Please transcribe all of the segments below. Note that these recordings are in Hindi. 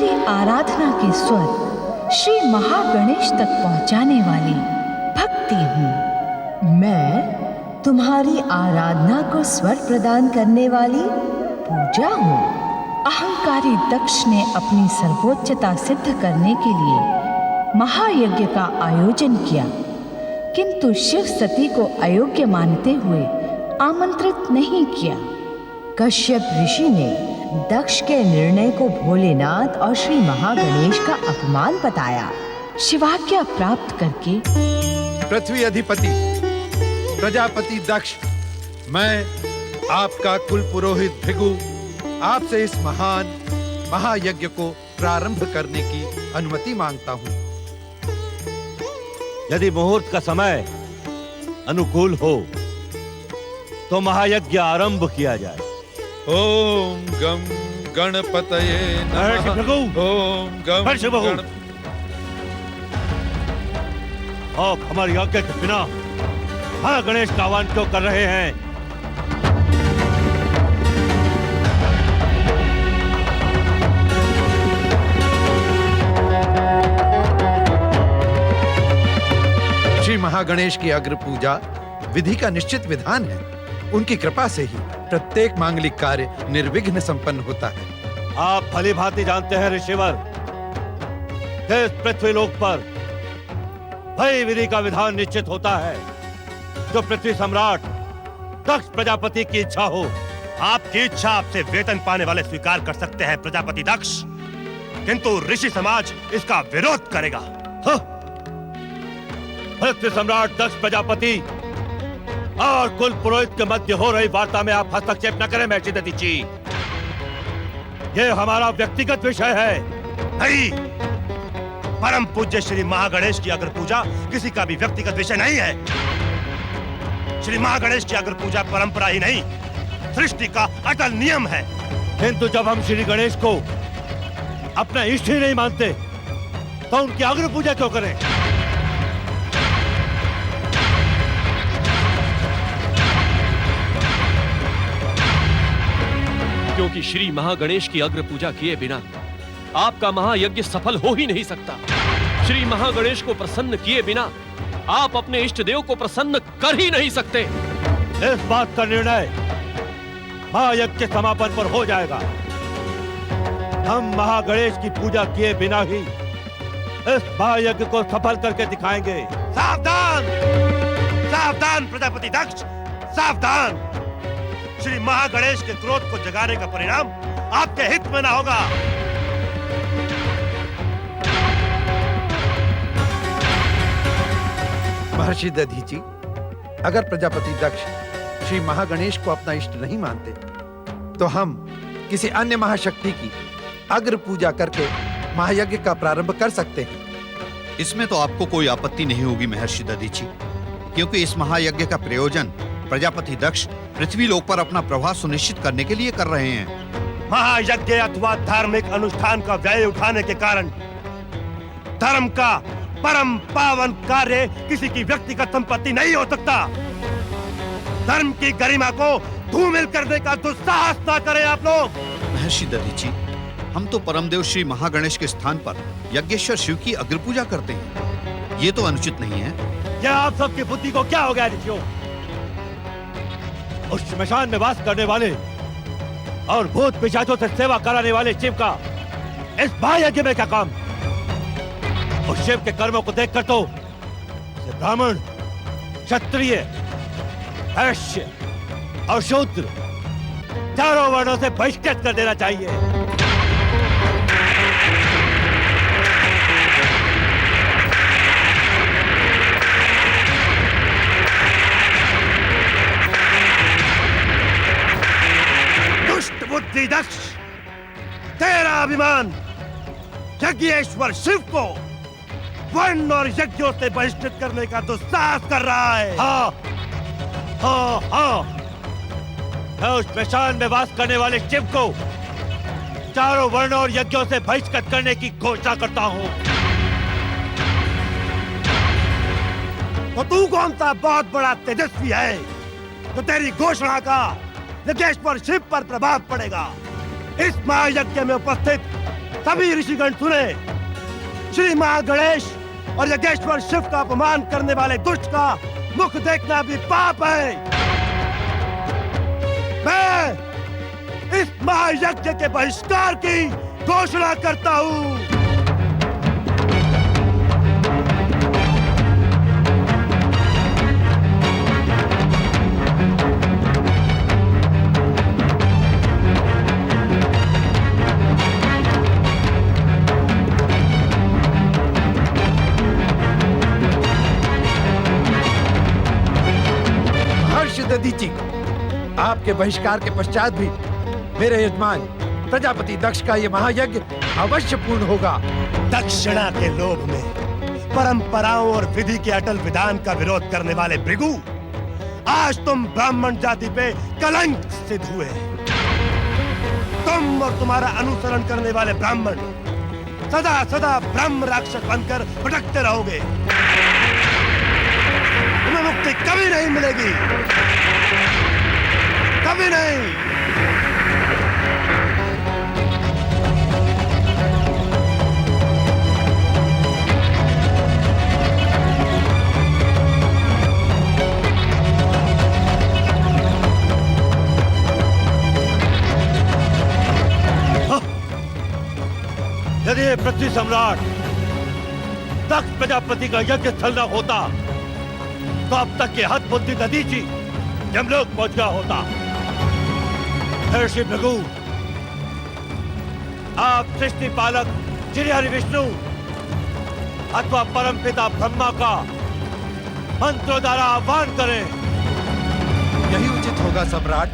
तुम्हारी आराधना के स्वर श्री महागणेश तक पहुंचाने वाली भक्ति हूँ। मैं तुम्हारी आराधना को स्वर प्रदान करने वाली पूजा हूँ। अहंकारी दक्ष ने अपनी सर्वोच्चता सिद्ध करने के लिए महायज्ञ का आयोजन किया, किंतु शिव सती को अयोग्य मानते हुए आमंत्रित नहीं किया। कश्यप ऋषि ने दक्ष के निर्णय को भोलेनाथ और श्री महागणेश का अपमान बताया। शिवाज्ञा प्राप्त करके पृथ्वी अधिपति प्रजापति दक्ष, मैं आपका कुल पुरोहित भृगु आपसे इस महान महायज्ञ को प्रारंभ करने की अनुमति मांगता हूँ। यदि मुहूर्त का समय अनुकूल हो तो महायज्ञ आरंभ किया जाए। ओम गम गणपतये नमः। ओम गम गण... हमारे यज्ञ के बिना महागणेश का आह्वान क्यों कर रहे हैं? श्री महागणेश की अग्र पूजा विधि का निश्चित विधान है। उनकी कृपा से ही प्रत्येक मांगलिक कार्य निर्विघ्न संपन्न होता है। आप भली भांति जानते हैं ऋषिवर, इस पृथ्वी लोक पर वही विधि का विधान निश्चित होता है जो पृथ्वी सम्राट दक्ष प्रजापति की इच्छा हो। आपकी इच्छा आपसे वेतन पाने वाले स्वीकार कर सकते हैं प्रजापति दक्ष, किंतु ऋषि समाज इसका विरोध करेगा। पृथ्वी सम्राट दक्ष प्रजापति और कुल पुरोहित के मध्य हो रही वार्ता में आप हस्तक्षेप न करें महर्षि दधीची। यह हमारा व्यक्तिगत विषय है। नहीं, परम पूज्य श्री महागणेश की अग्र पूजा किसी का भी व्यक्तिगत विषय नहीं है। श्री महागणेश की अग्र पूजा परंपरा ही नहीं, सृष्टि का अटल नियम है। किंतु जब हम श्री गणेश को अपना इष्ट ही नहीं मानते तो उनकी अग्र पूजा क्यों करें? क्योंकि श्री महागणेश की अग्र पूजा किए बिना आपका महायज्ञ सफल हो ही नहीं सकता। श्री महागणेश को प्रसन्न किए बिना आप अपने इष्ट देव को प्रसन्न कर ही नहीं सकते। इस बात का निर्णय महायज्ञ के समापन पर हो जाएगा। हम महागणेश की पूजा किए बिना ही इस महायज्ञ को सफल करके दिखाएंगे। सावधान, सावधान प्रजापति दक्ष, सावधान। श्री महागणेश के क्रोध को जगाने का परिणाम आपके हित में ना होगा। महर्षि दधीची, अगर प्रजापति दक्ष श्री महागणेश को अपना इष्ट नहीं मानते तो हम किसी अन्य महाशक्ति की अग्र पूजा करके महायज्ञ का प्रारंभ कर सकते हैं। इसमें तो आपको कोई आपत्ति नहीं होगी महर्षि दधीची, क्योंकि इस महायज्ञ का प्रयोजन प्रजापति दक्ष पृथ्वी लोक पर अपना प्रभाव सुनिश्चित करने के लिए कर रहे हैं। महायज्ञ अथवा धार्मिक अनुष्ठान का व्यय उठाने के कारण धर्म का परम पावन कार्य किसी की व्यक्तिगत संपत्ति नहीं हो सकता। धर्म की गरिमा को धूमिल करने का दुस्साहस ना करें आप लोग। महर्षि दधीची, हम तो परमदेव श्री महागणेश के स्थान पर यज्ञेश्वर शिव की अग्र पूजा करते हैं। ये तो अनुचित नहीं है। क्या आप सबकी बुद्धि को क्या हो गया ऋषियों? उस श्मशान में वास करने वाले और भूत पिशाचों से सेवा कराने वाले शिव का इस महायज्ञ में क्या काम? उस शिव के कर्मों को देखकर तो ब्राह्मण, क्षत्रिय, वैश्य और शूद्र चारों वर्णों से बहिष्कृत कर देना चाहिए। दुष्ट बुद्धि दक्ष, तेरा अभिमान यज्ञेश्वर शिव को वर्ण और यज्ञों से बहिष्कृत करने का दुस्साहस कर रहा है। हाँ, हाँ, हाँ। मैं उस श्मशान में वास करने वाले शिव को चारों वर्णों और यज्ञों से बहिष्कृत करने की घोषणा करता हूँ। तो तू कौन सा बहुत बड़ा तेजस्वी है तो तेरी घोषणा का यज्ञेश्वर शिव पर प्रभाव पड़ेगा? इस महायज्ञ में उपस्थित सभी ऋषिगण सुने, श्री महागणेश और यज्ञेश्वर शिव का अपमान करने वाले दुष्ट का मुख देखना भी पाप है। मैं इस महायज्ञ के बहिष्कार की घोषणा करता हूं। दधीचि, आपके बहिष्कार के पश्चात भी मेरे यजमान प्रजापति दक्ष का ये महायज्ञ अवश्य पूर्ण होगा। दक्षिणा के लोभ में परंपराओं और विधि के अटल विधान का विरोध करने वाले भृगु, आज तुम ब्राह्मण जाति पे कलंक सिद्ध हुए। तुम और तुम्हारा अनुसरण करने वाले ब्राह्मण सदा सदा ब्रह्म राक्षस बनकर भटकते रहोगे। तुम्हें मुक्ति कभी नहीं मिलेगी, कभी नहीं। यदि पृथ्वी सम्राट दक्ष प्रजापति का यज्ञ स्थल न होता तो अब तक के हद बुद्धि दधीचि यमलोक पहुंच गया होता। श्री भृगु, आप सृष्टि पालक श्री हरि विष्णु अथवा परमपिता ब्रह्मा का मंत्रों द्वारा आह्वान करें। यही उचित होगा सम्राट।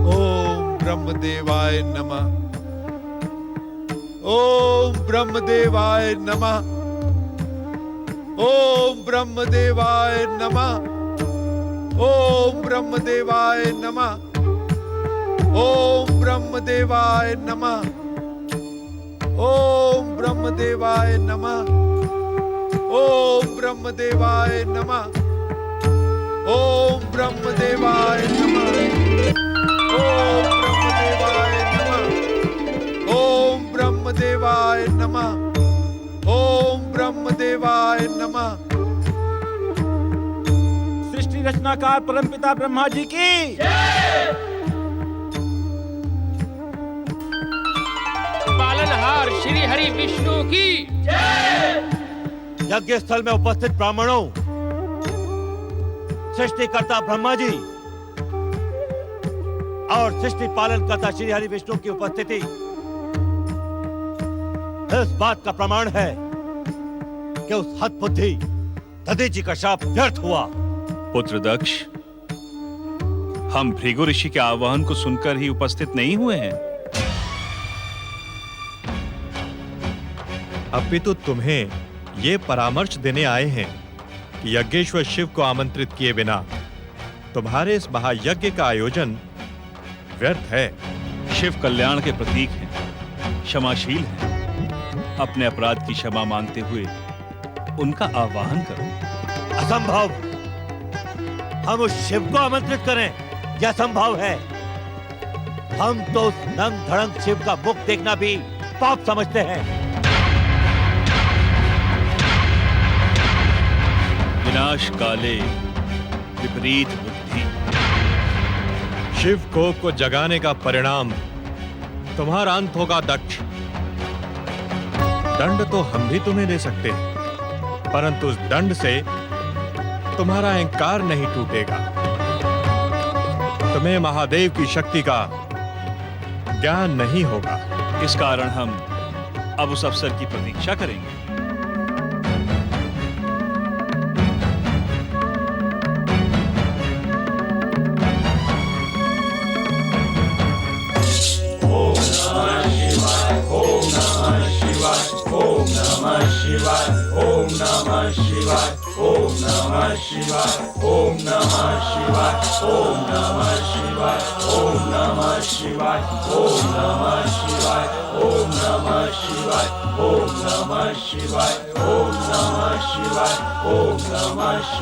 ओम ब्रह्मदेवाय नमः। ओम ब्रह्मदेवाय नमः। ओम ब्रह्मदेवाय नमः। ओम ब्रह्मदेवाय नमः। ओम ब्रह्मदेवाय नमः। ओम ब्रह्मदेवाय नमः। ओम ब्रह्मदेवाय नमः। ओम ब्रह्मदेवाय नमः। ओम ब्रह्मदेवाय नमः। ओम ब्रह्मदेवाय नमः। ओम ब्रह्मदेवाय नमः। सृष्टि रचनाकार परमपिता ब्रह्मा जी की पालनहार श्री हरि विष्णु की यज्ञ स्थल में उपस्थित ब्राह्मणों, सृष्टिकर्ता ब्रह्मा जी और सृष्टि पालन करता श्री हरि विष्णु की उपस्थिति इस बात का प्रमाण है कि उस हद बुद्धि दधीचि का शाप व्यर्थ हुआ। पुत्र दक्ष, हम भृगु ऋषि के आह्वान को सुनकर ही उपस्थित नहीं हुए हैं, अपितु तुम्हें ये परामर्श देने आए हैं कि यज्ञेश्वर शिव को आमंत्रित किए बिना तुम्हारे इस महायज्ञ का आयोजन व्यर्थ है। शिव कल्याण के प्रतीक हैं, क्षमाशील हैं। अपने अपराध की क्षमा मांगते हुए उनका आह्वान करो। असंभव। हम उस शिव को आमंत्रित करें, यह संभव है। हम तो उस नंग धड़ंग शिव का मुख देखना भी पाप समझते हैं। विनाश काले विपरीत बुद्धि। शिव कोप को जगाने का परिणाम तुम्हारा अंत होगा दक्ष। दंड तो हम भी तुम्हें दे सकते हैं, परंतु उस दंड से तुम्हारा अहंकार नहीं टूटेगा। तुम्हें महादेव की शक्ति का ज्ञान नहीं होगा। इस कारण हम अब उस अवसर की प्रतीक्षा करेंगे।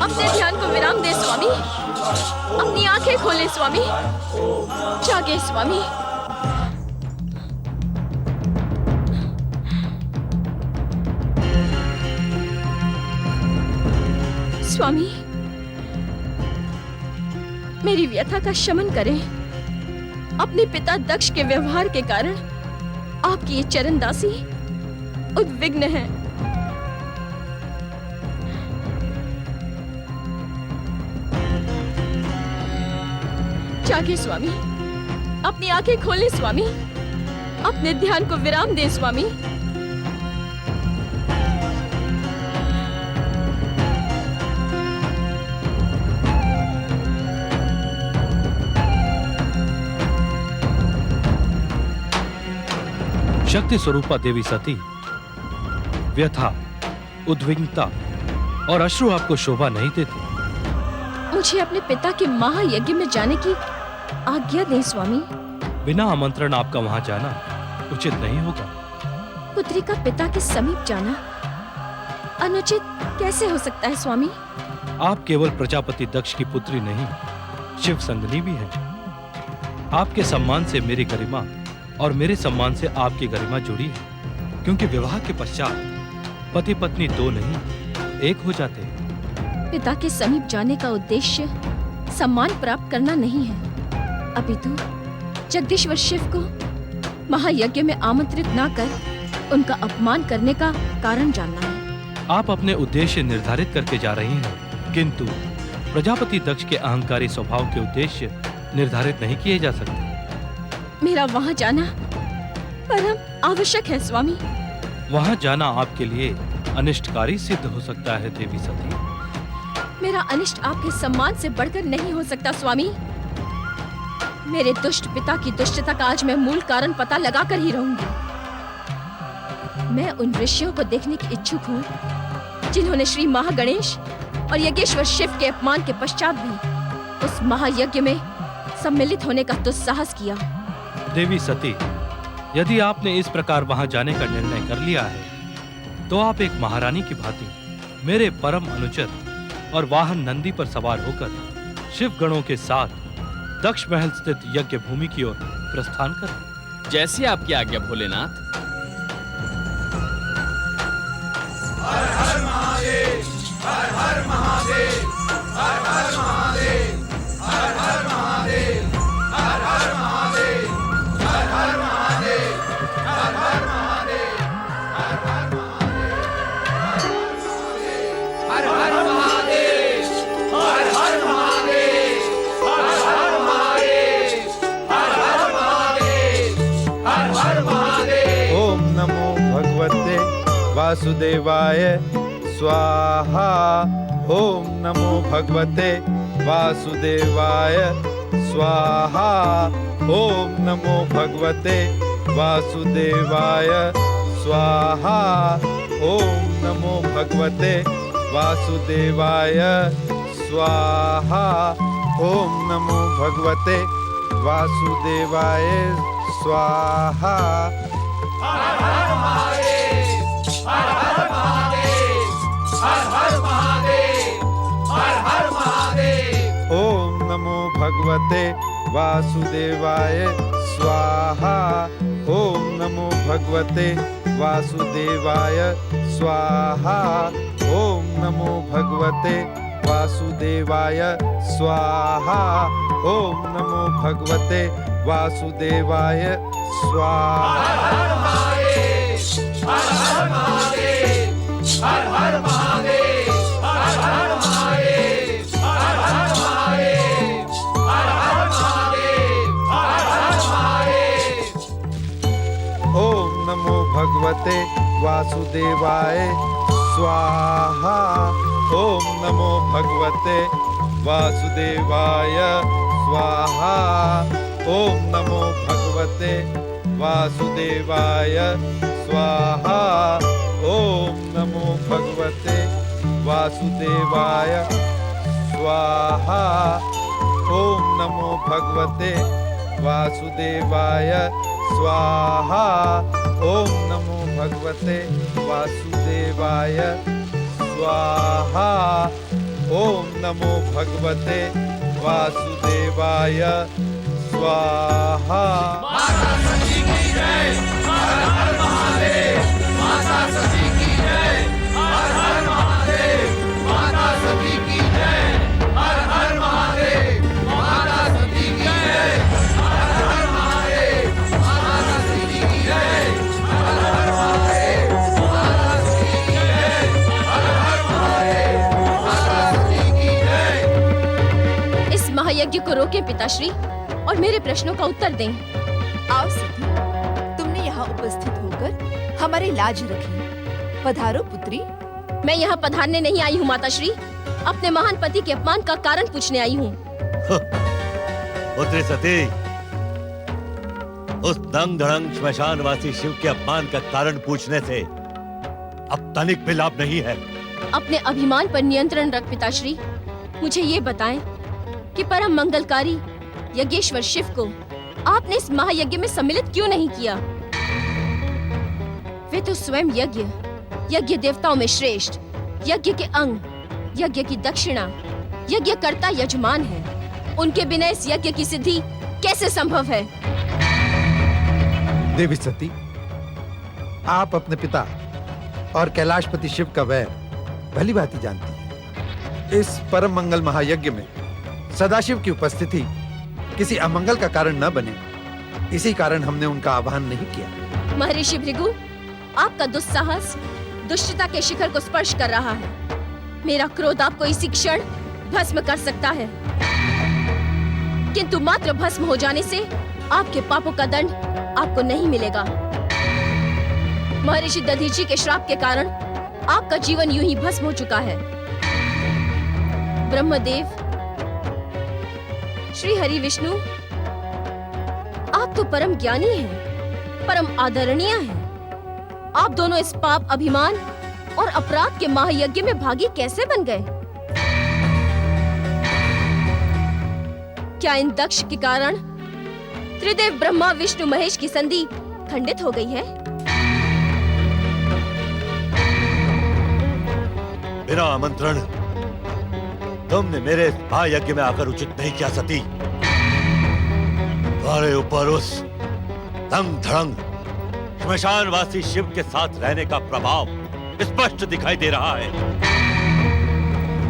अपने ध्यान को विराम दे स्वामी, अपनी आंखें खोले स्वामी, जागे स्वामी। स्वामी, मेरी व्यथा का शमन करें। अपने पिता दक्ष के व्यवहार के कारण आपकी ये चरणदासी उद्विग्न है। जागे स्वामी, अपनी आंखें खोलें स्वामी, अपने ध्यान को विराम दें स्वामी। शक्ति स्वरूपा देवी सती, व्यथा, उद्विग्नता और अश्रु आपको शोभा नहीं देते। मुझे अपने पिता के महायज्ञ में जाने की आज्ञा दें स्वामी। बिना आमंत्रण आपका वहां जाना उचित नहीं होगा। पुत्री का पिता के समीप जाना अनुचित कैसे हो सकता है स्वामी? आप केवल प्रजापति दक्ष की पुत्री नहीं, शिव संगनी भी हैं। आपके सम्मान से मेरी गरिमा और मेरे सम्मान से आपकी गरिमा जुड़ी है, क्योंकि विवाह के पश्चात पति पत्नी दो नहीं एक हो जाते हैं। पिता के समीप जाने का उद्देश्य सम्मान प्राप्त करना नहीं है, अपितु जगदीश्वर शिव को महायज्ञ में आमंत्रित ना कर उनका अपमान करने का कारण जानना है। आप अपने उद्देश्य निर्धारित करके जा रही हैं, किंतु प्रजापति दक्ष के अहंकारी स्वभाव के उद्देश्य निर्धारित नहीं किए जा सकते। मेरा वहां जाना परम आवश्यक है स्वामी। वहां जाना आपके लिए अनिष्टकारी सिद्ध हो सकता है देवी सती। मेरा अनिष्ट आपके सम्मान से बढ़कर नहीं हो सकता स्वामी। मेरे दुष्ट पिता की दुष्टता का आज मैं मूल कारण पता लगा कर ही रहूंगी। मैं उन ऋषियों को देखने की इच्छुक हूँ जिन्होंने श्री महागणेश और यज्ञेश्वर शिव के अपमान के पश्चात भी उस महायज्ञ में सम्मिलित होने का दुस्साहस किया। देवी सती, यदि आपने इस प्रकार वहां जाने का निर्णय कर लिया है, तो आप एक महारानी की भांति मेरे परम अनुचर और वाहन नंदी पर सवार होकर शिव गणों के साथ दक्ष महल स्थित यज्ञ भूमि की ओर प्रस्थान करें। जैसी आपकी आज्ञा भोलेनाथ। हर हर महादेव, हर हर महादेव, हर हर महादेव, हर हर महादेव, हर हर महादेव, हर हर महादेव, हर हर महादेव, हर हर महादेव, हर हर महादेव, हर हर महादेव, हर हर महादेव, हर हर महादेव, हर हर महादेव। ओम नमो भगवते वासुदेवाय स्वाहा। ओम नमो भगवते वासुदेवाय स्वाहा। ओम नमो भगवते वासुदेवाय स्वाहा। ओम नमो भगवते वासुदेवाय स्वाहा। ओम नमो भगवते वासुदेवाय स्वाहा। हर हर महादेव, हर हर महादेव, हर हर महादेव, हर हर महादेव। ओम नमो भगवते वासुदेवाय स्वाहा। ओम नमो भगवते वासुदेवाय स्वाहा। ओम नमो भगवते वासुदेवाय स्वाहा। ओम नमो भगवते वासुदेवाय स्वाहा। हर हर महादेव, हर हर महादेव, हर हर महादेव, हर हर महादेव, हर हर महादेव, हर हर महादेव, हर हर महादेव। ओम नमो भगवते वासुदेवाय स्वाहा। ओम नमो भगवते वासुदेवाय स्वाहा। ओम नमो भगवते वासुदेवाय स्वाहा। ओम नमो भगवते वासुदेवाय स्वाहा। ओम नमो भगवते वासुदेवाय स्वाहा। ओम नमो भगवते वासुदेवाय स्वाहा। ओम नमो भगवते वासुदेवाय स्वाहा। माता सती की जय, हर हर महादेव। माता सती की जय, हर हर महादेव। माता सती की यज्ञ को रोकें पिताश्री और मेरे प्रश्नों का उत्तर दें। आओ सती, तुमने यहाँ उपस्थित होकर हमारी लाज रखी। पधारो पुत्री। मैं यहाँ पधारने नहीं आई हूँ माताश्री, अपने महान पति के अपमान का कारण पूछने आई हूँ। पुत्री सती, उस दंग धड़ंग श्मशानवासी शिव के अपमान का कारण पूछने से अब तनिक भी लाभ नहीं है। अपने अभिमान पर नियंत्रण रख पिताश्री। मुझे ये बताएं कि परम मंगलकारी यज्ञेश्वर शिव को आपने इस महायज्ञ में सम्मिलित क्यों नहीं किया? वे तो स्वयं यज्ञ देवताओं में श्रेष्ठ, यज्ञ के अंग, यज्ञ की दक्षिणा, यज्ञ कर्ता यजमान है। उनके बिना इस यज्ञ की सिद्धि कैसे संभव है? देवी सती, आप अपने पिता और कैलाशपति शिव का वैर भली भांति जानती हैं। इस परम मंगल महायज्ञ में सदाशिव की उपस्थिति किसी अमंगल का कारण न बने, इसी कारण हमने उनका आह्वान नहीं किया। महर्षि भृगु, आपका दुस्साहस दुष्टता के शिखर को स्पर्श कर रहा है। मेरा क्रोध आपको इसी क्षण भस्म कर सकता है, किंतु मात्र भस्म हो जाने से आपके पापों का दंड आपको नहीं मिलेगा। महर्षि दधीची के श्राप के कारण आपका जीवन यूं ही भस्म हो चुका है। ब्रह्मदेव, श्री हरि विष्णु, आप तो परम ज्ञानी हैं, परम आदरणीय हैं। आप दोनों इस पाप, अभिमान और अपराध के महायज्ञ में भागी कैसे बन गए? क्या इन दक्ष के कारण त्रिदेव ब्रह्मा विष्णु महेश की संधि खंडित हो गई है? बिना आमंत्रण तुमने मेरे इस महायज्ञ में आकर उचित नहीं किया सती। तुम्हारे ऊपर उस दंग धड़ंग श्मशानवासी शिव के साथ रहने का प्रभाव स्पष्ट दिखाई दे रहा है।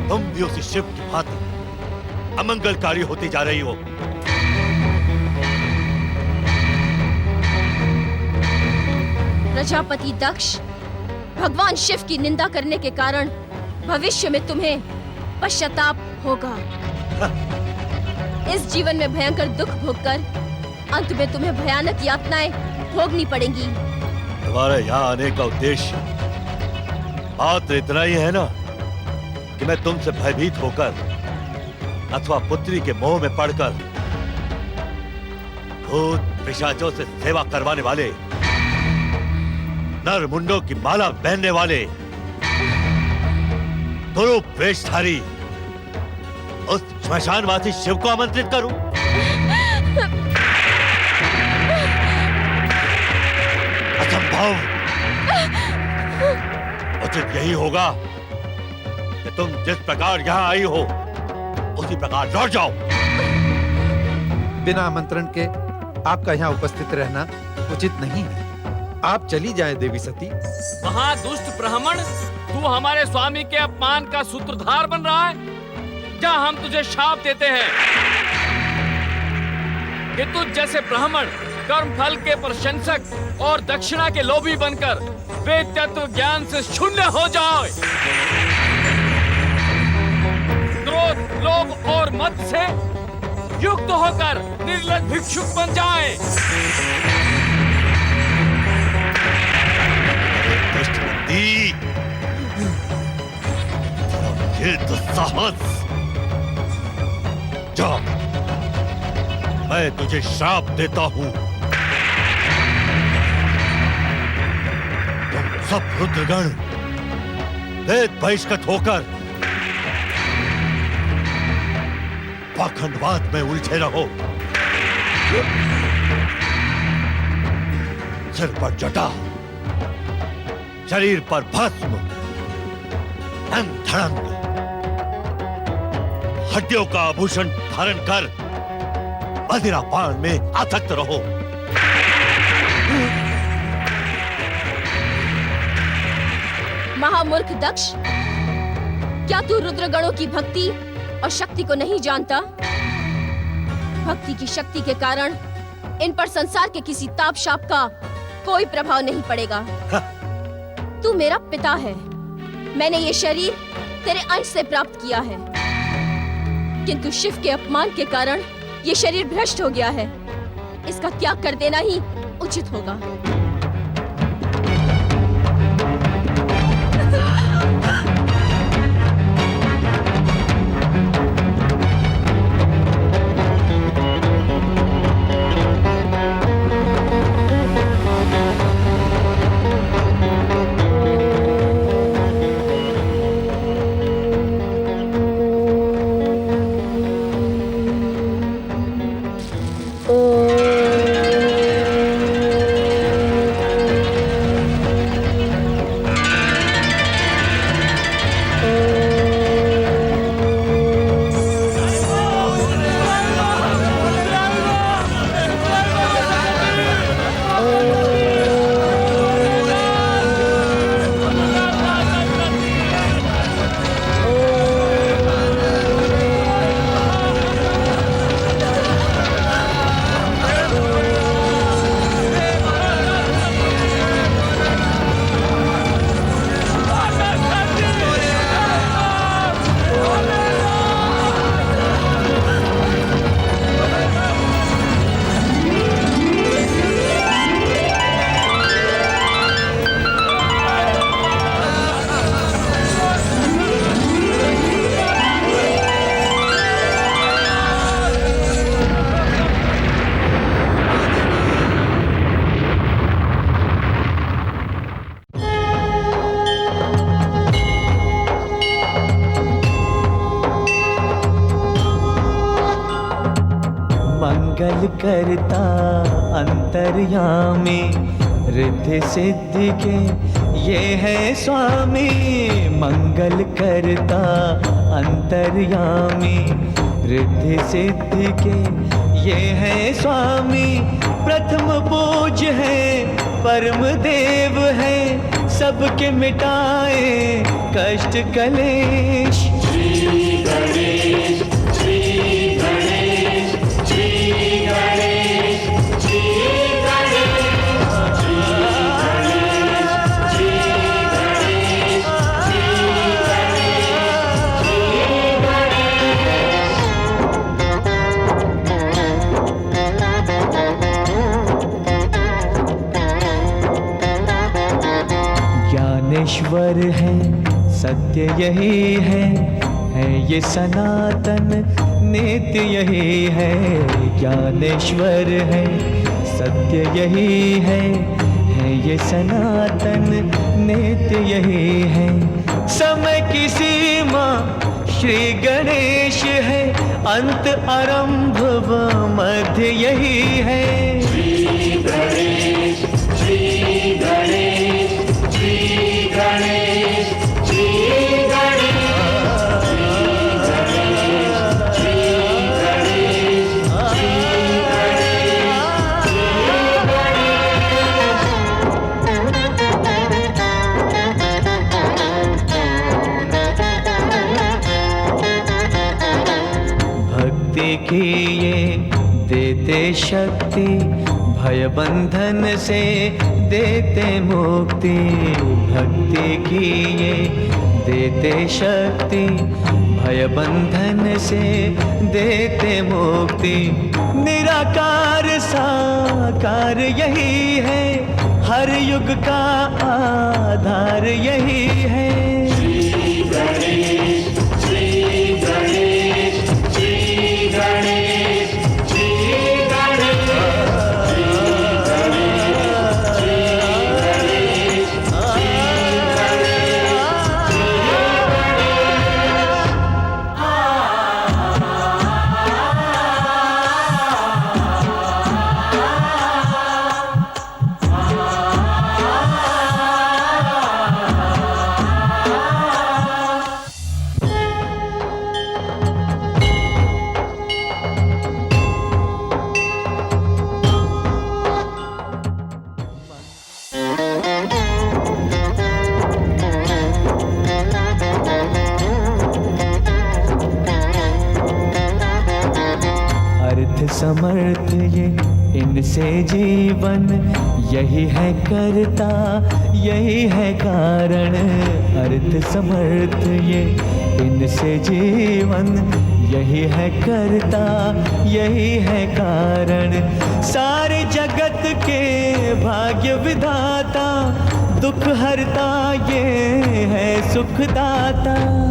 तुम भी उसी शिव की भांति अमंगलकारी होती जा रही हो। प्रजापति दक्ष, भगवान शिव की निंदा करने के कारण भविष्य में तुम्हें पश्चाताप होगा। इस जीवन में भयंकर दुख भोगकर अंत में तुम्हें भयानक यातनाएं भोगनी पड़ेंगी। तुम्हारे यहाँ आने का उद्देश्य मात्र इतना ही है ना कि मैं तुमसे भयभीत होकर अथवा पुत्री के मोह में पड़कर भूत पिशाचों से सेवा करवाने वाले, नर मुंडों की माला पहनने वाले, कुरूप वेशधारी उस श्मशानवासी शिव को आमंत्रित करूं? असंभव। उचित यही होगा कि तुम जिस प्रकार यहाँ आई हो उसी प्रकार लौट जाओ। बिना आमंत्रण के आपका यहाँ उपस्थित रहना उचित नहीं है। आप चली जाएं देवी सती। महादुष्ट ब्राह्मण, तू हमारे स्वामी के अपमान का सूत्रधार बन रहा है। क्या हम तुझे शाप देते हैं कि तुझ जैसे ब्राह्मण कर्म फल के प्रशंसक और दक्षिणा के लोभी बनकर वेद तत्व ज्ञान से शून्य हो जाए, क्रोध, लोभ और मद से युक्त होकर निर्लज्ज भिक्षुक बन जाए। ये दुस्साहस! जा, मैं तुझे श्राप देता हूं। तुम सब रुद्रगण वेद बहिष्कृत होकर पाखंडवाद में उलझे रहो। सिर पर जटा, शरीर पर भस्म, अंग धड़ंग, हड्डियों का आभूषण धारण कर मदिरापान में आसक्त रहो। महामूर्ख दक्ष, क्या तू रुद्रगणों की भक्ति और शक्ति को नहीं जानता? भक्ति की शक्ति के कारण इन पर संसार के किसी ताप शाप का कोई प्रभाव नहीं पड़ेगा। तू मेरा पिता है, मैंने ये शरीर तेरे अंश से प्राप्त किया है। किंतु शिव के अपमान के कारण ये शरीर भ्रष्ट हो गया है। इसका त्याग कर देना ही उचित होगा। मंगल करता अंतर्यामी, रिद्धि सिद्धि के ये है स्वामी। मंगल करता अंतर्यामी, रिद्धि सिद्धि के ये है स्वामी। प्रथम पूज्य है, परम देव है, सबके मिटाए कष्ट कलेश। श्री गणेश, श्री गणेश, श्री गणेश, श्री गणेश, श्री गणेश, श्री गणेश, श्री गणेश। ज्ञानेश्वर है, सत्य यही है ये सनातन नित्य यही है। ज्ञानेश्वर है, सत्य यही है ये सनातन नित्य यही है। समय की सीमा श्री गणेश है, अंत आरंभ व मध्य यही है। श्री गणेश, श्री गणेश, श्री गणेश, श्री गणेश। की ये देते शक्ति, भय बंधन से देते मुक्ति। भक्ति की ये देते शक्ति, भय बंधन से देते मुक्ति। निराकार साकार यही है, हर युग का आधार यही है। श्री गणेश, श्री गणेश, श्री गणेश, श्री गणेश, श्री गणेश, श्री गणेश, समर्थ ये इनसे जीवन, यही है करता यही है कारण। अर्थ समर्थ ये इनसे जीवन, यही है करता, यही है कारण। सारे जगत के भाग्य विधाता, दुख हरता ये है सुखदाता।